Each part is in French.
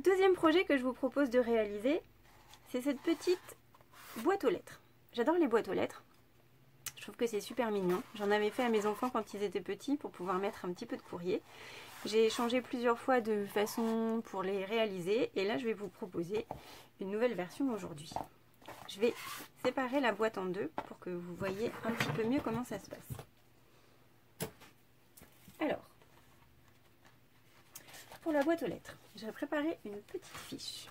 Deuxième projet que je vous propose de réaliser, c'est cette petite boîte aux lettres. J'adore les boîtes aux lettres. Je trouve que c'est super mignon. J'en avais fait à mes enfants quand ils étaient petits pour pouvoir mettre un petit peu de courrier. J'ai changé plusieurs fois de façon pour les réaliser et là je vais vous proposer une nouvelle version aujourd'hui. Je vais séparer la boîte en deux pour que vous voyez un petit peu mieux comment ça se passe. Alors, pour la boîte aux lettres, j'ai préparé une petite fiche.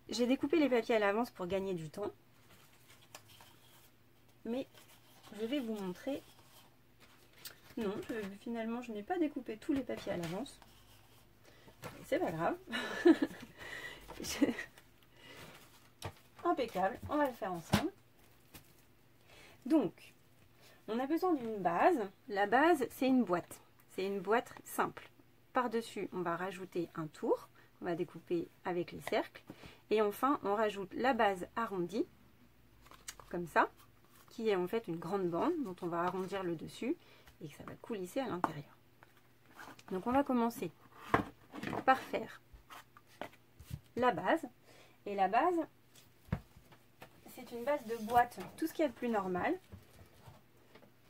J'ai découpé les papiers à l'avance pour gagner du temps. Mais je vais vous montrer. Non, finalement, je n'ai pas découpé tous les papiers à l'avance. C'est pas grave. Impeccable, on va le faire ensemble. Donc, on a besoin d'une base. La base, c'est une boîte. C'est une boîte simple. Par-dessus, on va rajouter un tour. On va découper avec les cercles. Et enfin, on rajoute la base arrondie, comme ça, qui est en fait une grande bande dont on va arrondir le dessus et que ça va coulisser à l'intérieur. Donc on va commencer par faire la base. Et la base, c'est une base de boîte, tout ce qu'il y a de plus normal.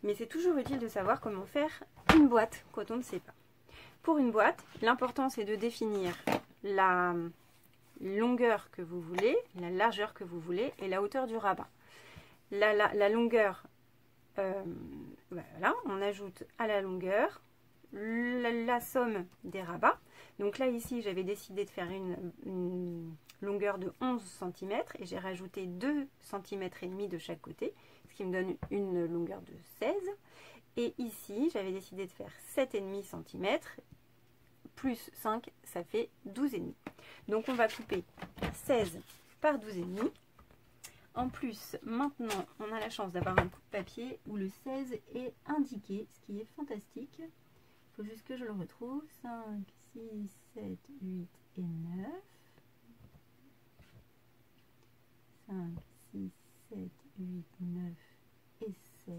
Mais c'est toujours utile de savoir comment faire une boîte quand on ne sait pas. Pour une boîte, l'important c'est de définir la longueur que vous voulez, la largeur que vous voulez et la hauteur du rabat. La longueur, voilà, on ajoute à la longueur la somme des rabats. Donc là ici j'avais décidé de faire une longueur de 11 cm et j'ai rajouté 2 cm et demi de chaque côté, ce qui me donne une longueur de 16. Et ici j'avais décidé de faire 7,5 cm plus 5, ça fait 12,5. Donc on va couper 16 par 12,5. En plus, maintenant, on a la chance d'avoir un coup de papier où le 16 est indiqué, ce qui est fantastique. Il faut juste que je le retrouve. 5, 6, 7, 8 et 9. 5, 6, 7, 8, 9 et 16.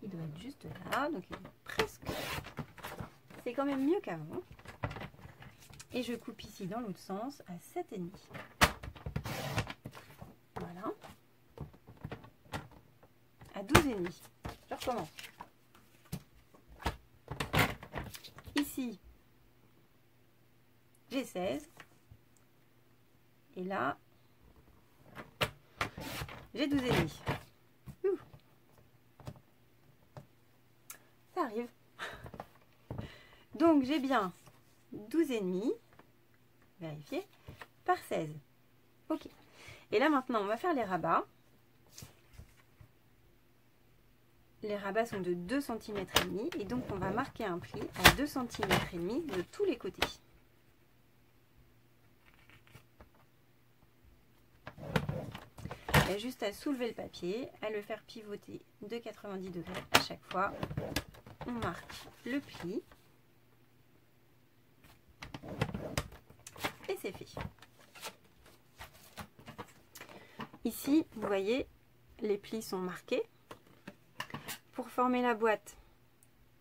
Il doit être juste là, donc il est presque... C'est quand même mieux qu'avant. Et je coupe ici dans l'autre sens à 7,5. Voilà. À 12,5. Je recommence. Ici, j'ai 16. Et là, j'ai 12,5. Ça arrive. Donc, j'ai bien 12,5. Vérifier. Par 16. Ok. Et là maintenant on va faire les rabats. Les rabats sont de 2 cm et demi et donc on va marquer un pli à 2 cm et demi de tous les côtés. Il y a juste à soulever le papier, à le faire pivoter de 90 degrés à chaque fois. On marque le pli. Et c'est fait. Ici, vous voyez, les plis sont marqués. Pour former la boîte,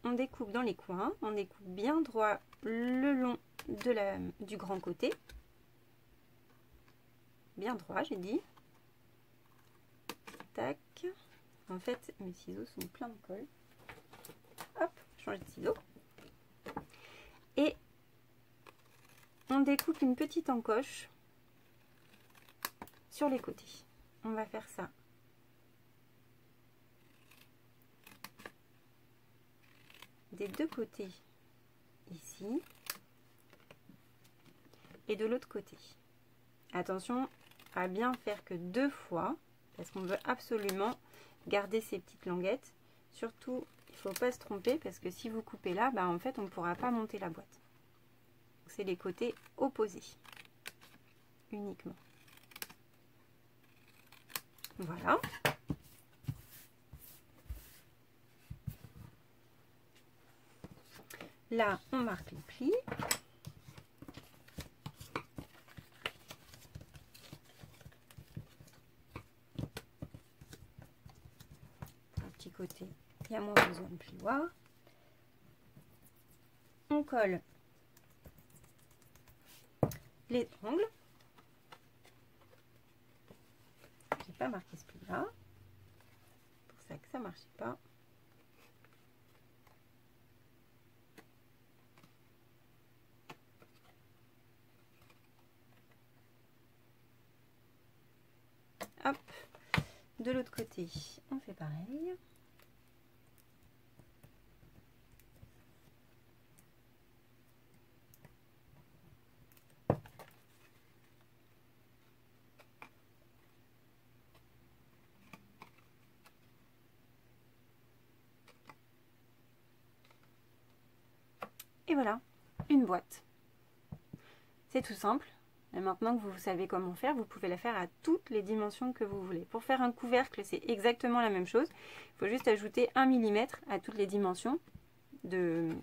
on découpe dans les coins, on découpe bien droit le long du grand côté. Bien droit, j'ai dit. Tac. En fait, mes ciseaux sont pleins de colle. Hop, changer de ciseaux. Et on découpe une petite encoche sur les côtés. On va faire ça des deux côtés ici et de l'autre côté. Attention à bien faire que 2 fois parce qu'on veut absolument garder ces petites languettes. Surtout, il ne faut pas se tromper parce que si vous coupez là, en fait, on ne pourra pas monter la boîte. C'est les côtés opposés uniquement. Voilà. Là, on marque les plis. Un petit côté, il y a moins besoin de plioir. On colle les ongles. J'ai pas marqué ce pli-là. C'est pour ça que ça marchait pas. Hop, de l'autre côté, on fait pareil. Et voilà, une boîte. C'est tout simple. Et maintenant que vous savez comment faire, vous pouvez la faire à toutes les dimensions que vous voulez. Pour faire un couvercle, c'est exactement la même chose. Il faut juste ajouter 1 mm à toutes les dimensions de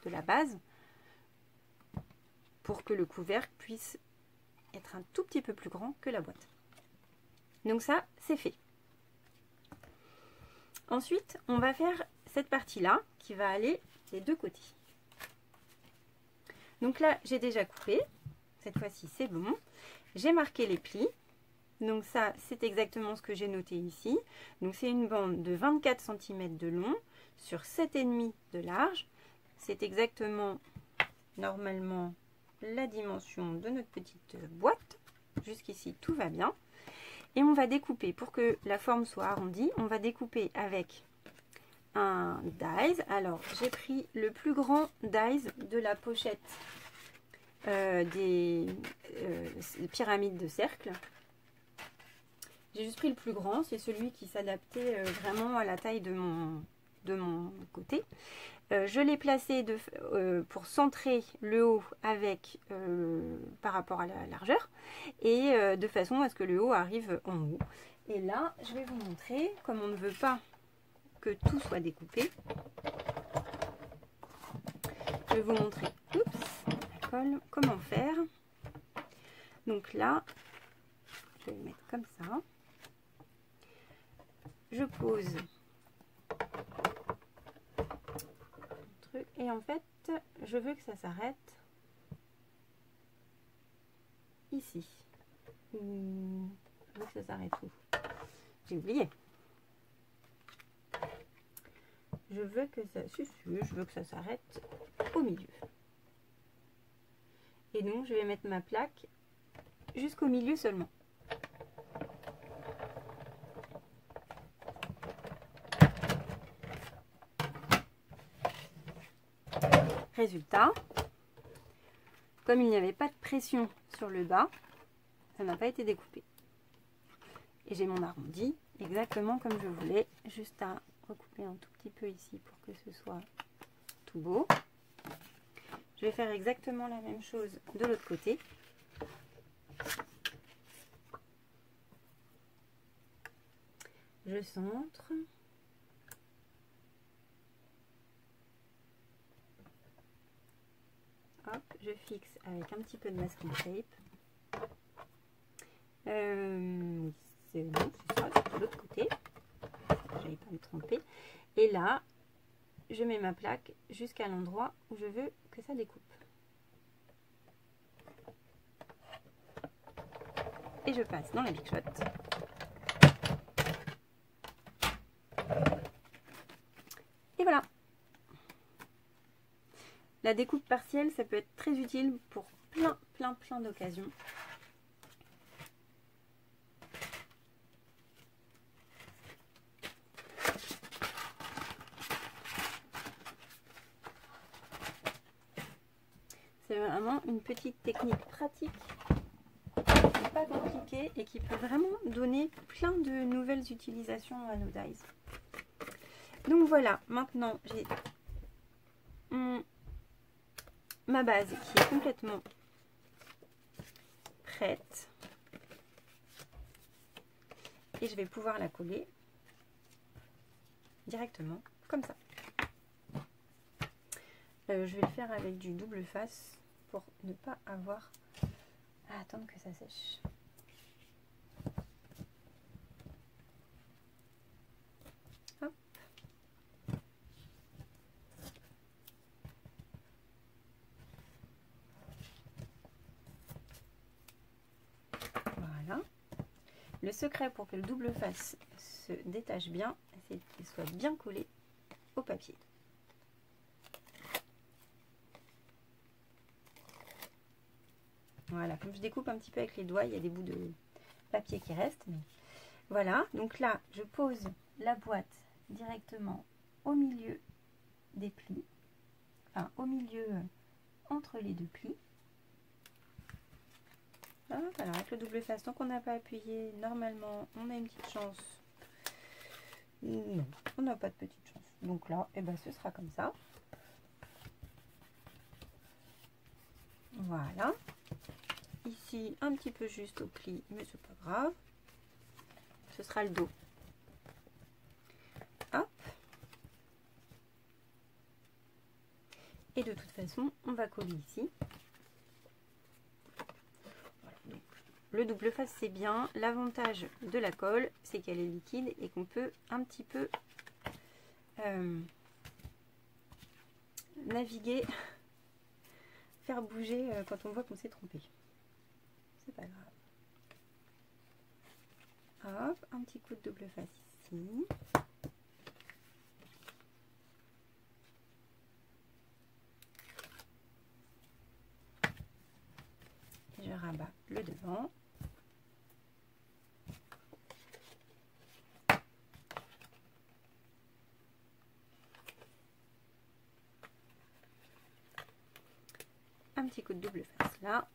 la base pour que le couvercle puisse être un tout petit peu plus grand que la boîte. Donc ça, c'est fait. Ensuite, on va faire cette partie-là qui va aller des deux côtés. Donc là, j'ai déjà coupé. Cette fois-ci, c'est bon. J'ai marqué les plis. Donc ça, c'est exactement ce que j'ai noté ici. Donc c'est une bande de 24 cm de long sur 7,5 de large. C'est exactement, normalement, la dimension de notre petite boîte. Jusqu'ici, tout va bien. Et on va découper, pour que la forme soit arrondie, on va découper avec un dies. Alors, j'ai pris le plus grand dies de la pochette des pyramides de cercle. J'ai juste pris le plus grand, c'est celui qui s'adaptait vraiment à la taille de mon côté. Je l'ai placé pour centrer le haut avec par rapport à la largeur et de façon à ce que le haut arrive en haut. Et là, je vais vous montrer, comme on ne veut pas que tout soit découpé, je vais vous montrer la colle, comment faire. Donc là, je vais le mettre comme ça. Je pose et en fait je veux que ça s'arrête ici. Je veux que ça s'arrête où? J'ai oublié. Je veux que ça s'arrête au milieu. Et donc je vais mettre ma plaque jusqu'au milieu seulement. Résultat, comme il n'y avait pas de pression sur le bas, ça n'a pas été découpé. Et j'ai mon arrondi exactement comme je voulais, juste à recouper un tout petit peu ici pour que ce soit tout beau. Je vais faire exactement la même chose de l'autre côté. Je centre. Hop, je fixe avec un petit peu de masking tape. C'est ça, c'est de l'autre côté. J'allais pas me tromper. Et là, je mets ma plaque jusqu'à l'endroit où je veux que ça découpe. Et je passe dans la Big Shot. Et voilà. La découpe partielle, ça peut être très utile pour plein d'occasions. C'est vraiment une petite technique pratique, pas compliquée et qui peut vraiment donner plein de nouvelles utilisations à nos dies. Donc voilà, maintenant j'ai ma base qui est complètement prête et je vais pouvoir la coller directement comme ça. Je vais le faire avec du double face pour ne pas avoir à attendre que ça sèche. Hop. Le secret pour que le double face se détache bien, c'est qu'il soit bien collé au papier. Voilà, comme je découpe un petit peu avec les doigts, il y a des bouts de papier qui restent. Mais voilà, donc là, je pose la boîte directement au milieu des plis, enfin au milieu entre les deux plis. Hop, alors avec le double face, tant qu'on n'a pas appuyé, normalement, on a une petite chance. Non, on n'a pas de petite chance. Donc là, eh ben, ce sera comme ça. Voilà. Ici, un petit peu juste au pli, mais c'est pas grave. Ce sera le dos. Hop. Et de toute façon, on va coller ici. Voilà, donc, le double face, c'est bien. L'avantage de la colle, c'est qu'elle est liquide et qu'on peut un petit peu naviguer, faire bouger quand on voit qu'on s'est trompé. C'est pas grave. Hop, un petit coup de double face ici. Je rabats le devant. Un petit coup de double face là.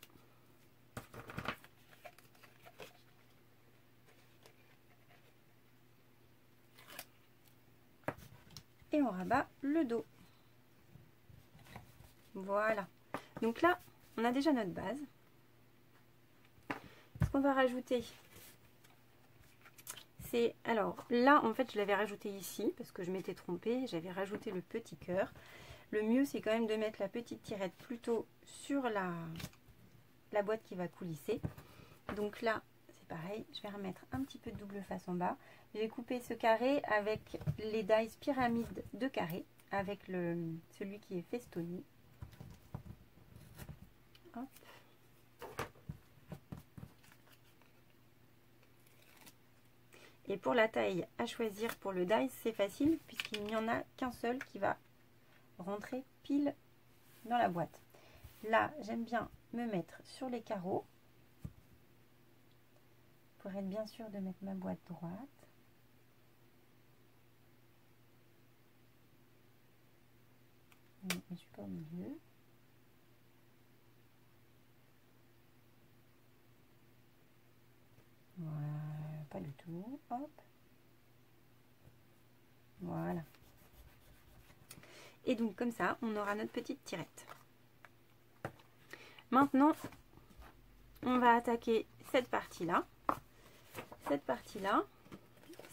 Et on rabat le dos. Voilà. Donc là, on a déjà notre base. Ce qu'on va rajouter, c'est... Alors là, en fait, je l'avais rajouté ici parce que je m'étais trompée. J'avais rajouté le petit cœur. Le mieux, c'est quand même de mettre la petite tirette plutôt sur la boîte qui va coulisser. Donc là, c'est pareil. Je vais remettre un petit peu de double face en bas. J'ai coupé ce carré avec les dies pyramides de carré, avec celui qui est festonné. Hop. Et pour la taille à choisir pour le dies, c'est facile puisqu'il n'y en a qu'un seul qui va rentrer pile dans la boîte. Là, j'aime bien me mettre sur les carreaux pour être bien sûr de mettre ma boîte droite. Je ne suis pas au milieu. Voilà, pas du tout. Hop. Voilà. Et donc comme ça, on aura notre petite tirette. Maintenant, on va attaquer cette partie-là. Cette partie-là,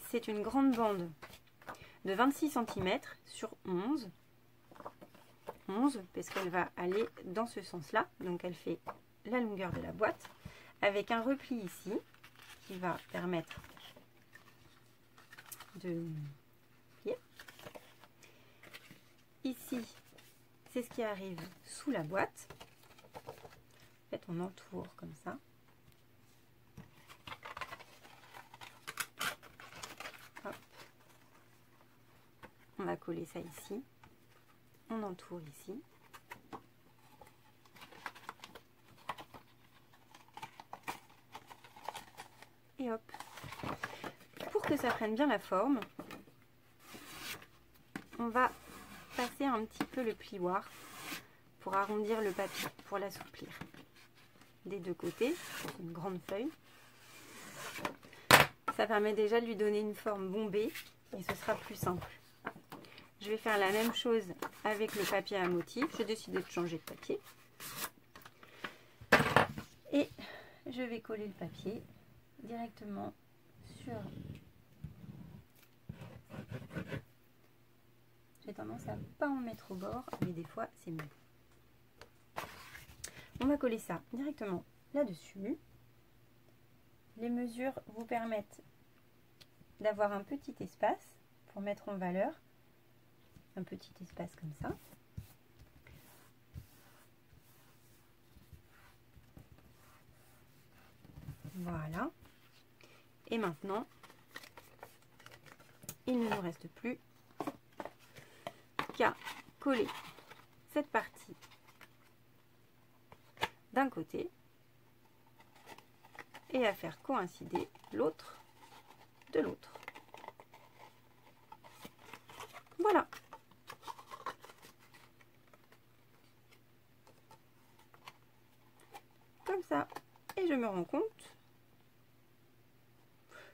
c'est une grande bande de 26 cm sur 11. 11 parce qu'elle va aller dans ce sens-là. Donc elle fait la longueur de la boîte avec un repli ici qui va permettre de plier. Ici, c'est ce qui arrive sous la boîte. En fait, on entoure comme ça. Hop. On va coller ça ici. On entoure ici. Et hop. Pour que ça prenne bien la forme, on va passer un petit peu le plioir pour arrondir le papier, pour l'assouplir. Des deux côtés, c'est une grande feuille. Ça permet déjà de lui donner une forme bombée et ce sera plus simple. Je vais faire la même chose avec le papier à motif. J'ai décidé de changer de papier. Et je vais coller le papier directement sur... J'ai tendance à ne pas en mettre au bord, mais des fois c'est mieux. On va coller ça directement là-dessus. Les mesures vous permettent d'avoir un petit espace pour mettre en valeur. Un petit espace comme ça. Voilà. Et Et maintenant, il ne nous reste plus qu'à coller cette partie d'un côté et à faire coïncider l'autre de l'autre. Voilà. Comme ça. Et je me rends compte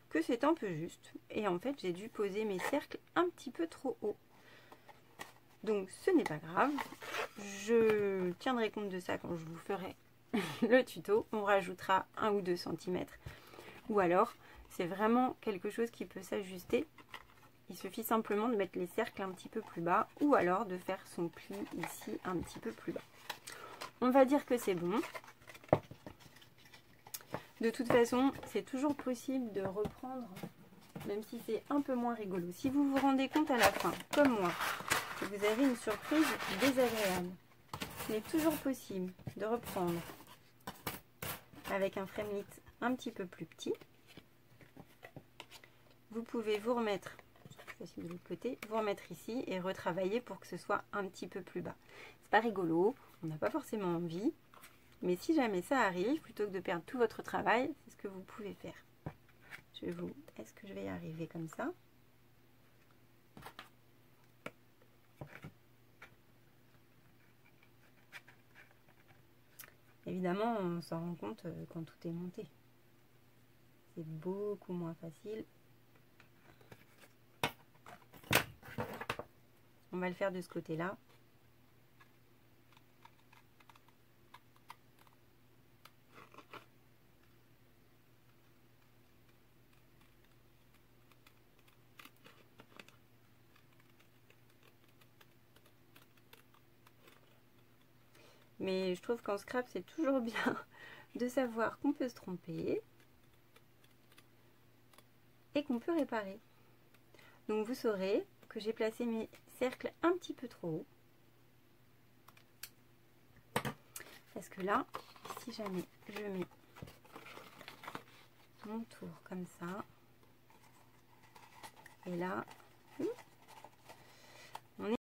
que c'est un peu juste. Et en fait, j'ai dû poser mes cercles un petit peu trop haut. Donc, ce n'est pas grave. Je tiendrai compte de ça quand je vous ferai le tuto. On rajoutera 1 ou 2 cm. Ou alors, c'est vraiment quelque chose qui peut s'ajuster. Il suffit simplement de mettre les cercles un petit peu plus bas ou alors de faire son pli ici un petit peu plus bas. On va dire que c'est bon. De toute façon, c'est toujours possible de reprendre, même si c'est un peu moins rigolo. Si vous vous rendez compte à la fin, comme moi, que vous avez une surprise désagréable, il est toujours possible de reprendre avec un framelit un petit peu plus petit. Vous pouvez vous remettre, c'est plus facile de l'autre côté, vous remettre ici et retravailler pour que ce soit un petit peu plus bas. C'est pas rigolo, on n'a pas forcément envie. Mais si jamais ça arrive, plutôt que de perdre tout votre travail, c'est ce que vous pouvez faire. Est-ce que je vais y arriver comme ça? Évidemment, on s'en rend compte quand tout est monté. C'est beaucoup moins facile. On va le faire de ce côté-là. Mais je trouve qu'en scrap, c'est toujours bien de savoir qu'on peut se tromper et qu'on peut réparer. Donc vous saurez que j'ai placé mes cercles un petit peu trop haut. Parce que là, si jamais je mets mon tour comme ça, et là,